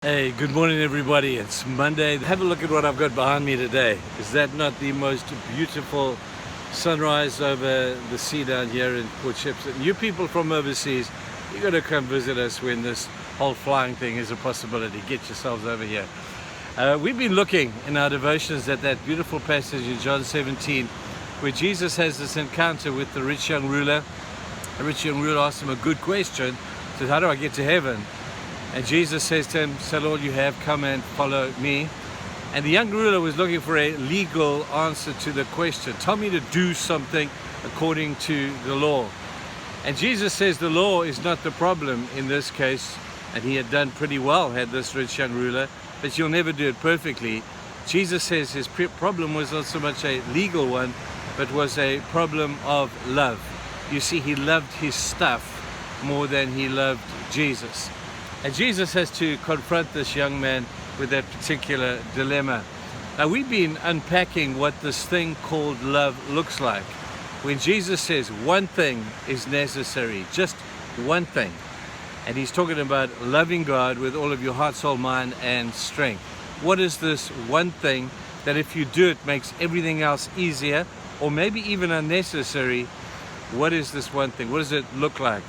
Hey, good morning everybody. It's Monday. Have a look at what I've got behind me today. Is that not the most beautiful sunrise over the sea down here in Port Shepstone? You people from overseas, you got to come visit us when this whole flying thing is a possibility. Get yourselves over here. We've been looking in our devotions at that beautiful passage in John 17 where Jesus has this encounter with the rich young ruler. The rich young ruler asks him a good question. Says, how do I get to heaven? And Jesus says to him, sell all you have, come and follow me. And the young ruler was looking for a legal answer to the question. Tell me to do something according to the law. And Jesus says the law is not the problem in this case. And he had done pretty well, had this rich young ruler, but you'll never do it perfectly. Jesus says his problem was not so much a legal one, but was a problem of love. You see, he loved his stuff more than he loved Jesus. And Jesus has to confront this young man with that particular dilemma. Now, we've been unpacking what this thing called love looks like. When Jesus says one thing is necessary, just one thing, and he's talking about loving God with all of your heart, soul, mind, and strength. What is this one thing that if you do it makes everything else easier or maybe even unnecessary? What is this one thing? What does it look like?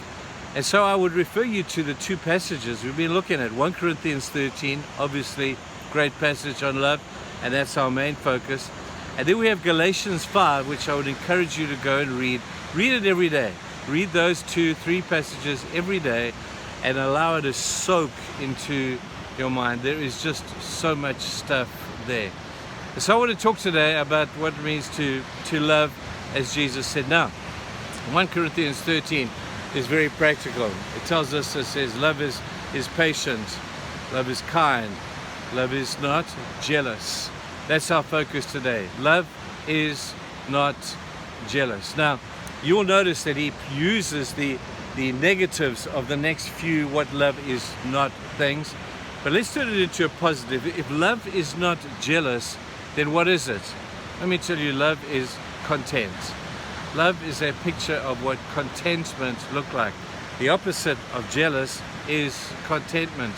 And so I would refer you to the two passages we've been looking at. 1 Corinthians 13, obviously great passage on love, and that's our main focus. And then we have Galatians 5, which I would encourage you to go and read. Read it every day. Read those 2-3 passages every day and allow it to soak into your mind. There is just so much stuff there. And so I want to talk today about what it means to love as Jesus said. Now, 1 Corinthians 13 is very practical. It tells us, it says, love is patient, love is kind, love is not jealous. That's our focus today. Love is not jealous. Now, you'll notice that he uses the negatives of the next few what love is not things. But let's turn it into a positive. If love is not jealous, then what is it? Let me tell you, love is content. Love is a picture of what contentment looks like. The opposite of jealous is contentment.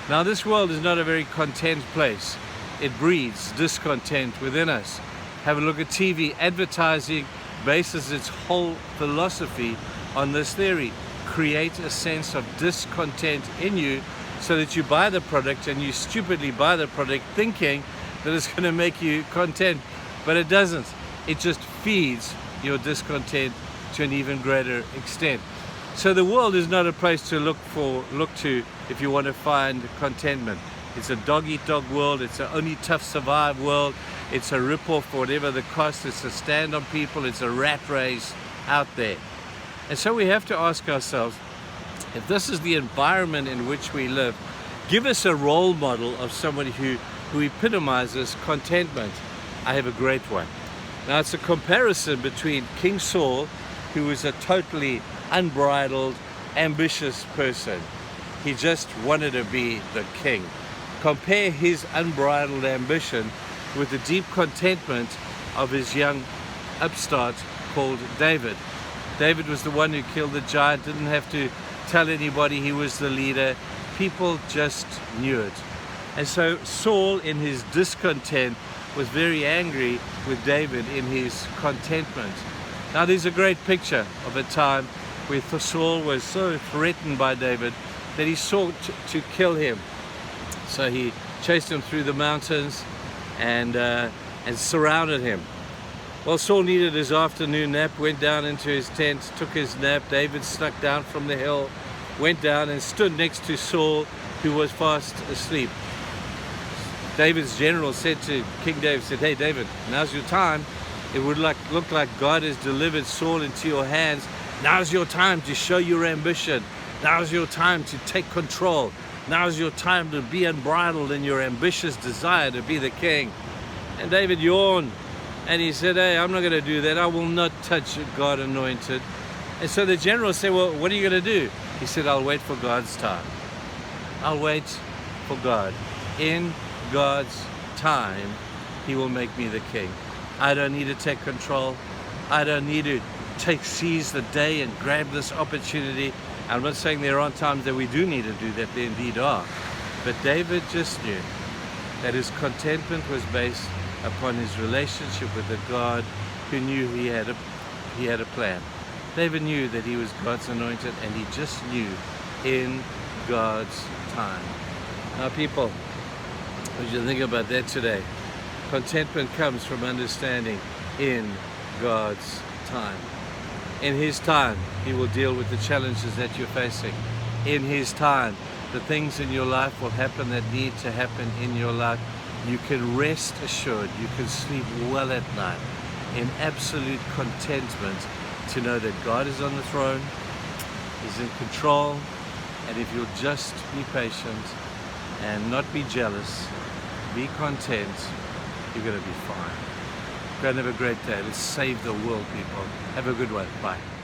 Now, this world is not a very content place. It breeds discontent within us. Have a look at TV. Advertising bases its whole philosophy on this theory. Create a sense of discontent in you so that you buy the product and you stupidly buy the product thinking that it's going to make you content, but it doesn't. It just feeds your discontent to an even greater extent. So the world is not a place to look to if you want to find contentment. It's a dog-eat-dog world. It's an only tough survive world. It's a rip-off for whatever the cost. It's a stand on people. It's a rat race out there. And so we have to ask ourselves, if this is the environment in which we live, give us a role model of somebody who epitomizes contentment. I have a great one. Now, it's a comparison between King Saul, who was a totally unbridled, ambitious person. He just wanted to be the king. Compare his unbridled ambition with the deep contentment of his young upstart called David. David was the one who killed the giant, didn't have to tell anybody he was the leader. People just knew it. And so Saul, in his discontent, was very angry with David in his contentment. Now, there's a great picture of a time where Saul was so threatened by David that he sought to kill him. So he chased him through the mountains and surrounded him. Well, Saul needed his afternoon nap, went down into his tent, took his nap. David snuck down from the hill, went down and stood next to Saul, who was fast asleep. David's general said to King David, said, hey David, now's your time. It would look like God has delivered Saul into your hands. Now's your time to show your ambition. Now's your time to take control. Now's your time to be unbridled in your ambitious desire to be the king. And David yawned and he said, hey, I'm not going to do that. I will not touch God anointed. And so the general said, well, what are you going to do? He said, I'll wait for God's time. I'll wait for God. In God's time, he will make me the king. I don't need to take control. I don't need to seize the day and grab this opportunity. I'm not saying there aren't times that we do need to do that. There indeed are. But David just knew that his contentment was based upon his relationship with the God who knew he had a plan. David knew that he was God's anointed, and he just knew in God's time. Now people, as you think about that today, contentment comes from understanding in God's time. In His time, He will deal with the challenges that you're facing. In His time, the things in your life will happen that need to happen in your life. You can rest assured, you can sleep well at night in absolute contentment to know that God is on the throne, He's in control, and if you'll just be patient and not be jealous, be content, you're going to be fine. Go and have a great day. Let's save the world, people. Have a good one. Bye.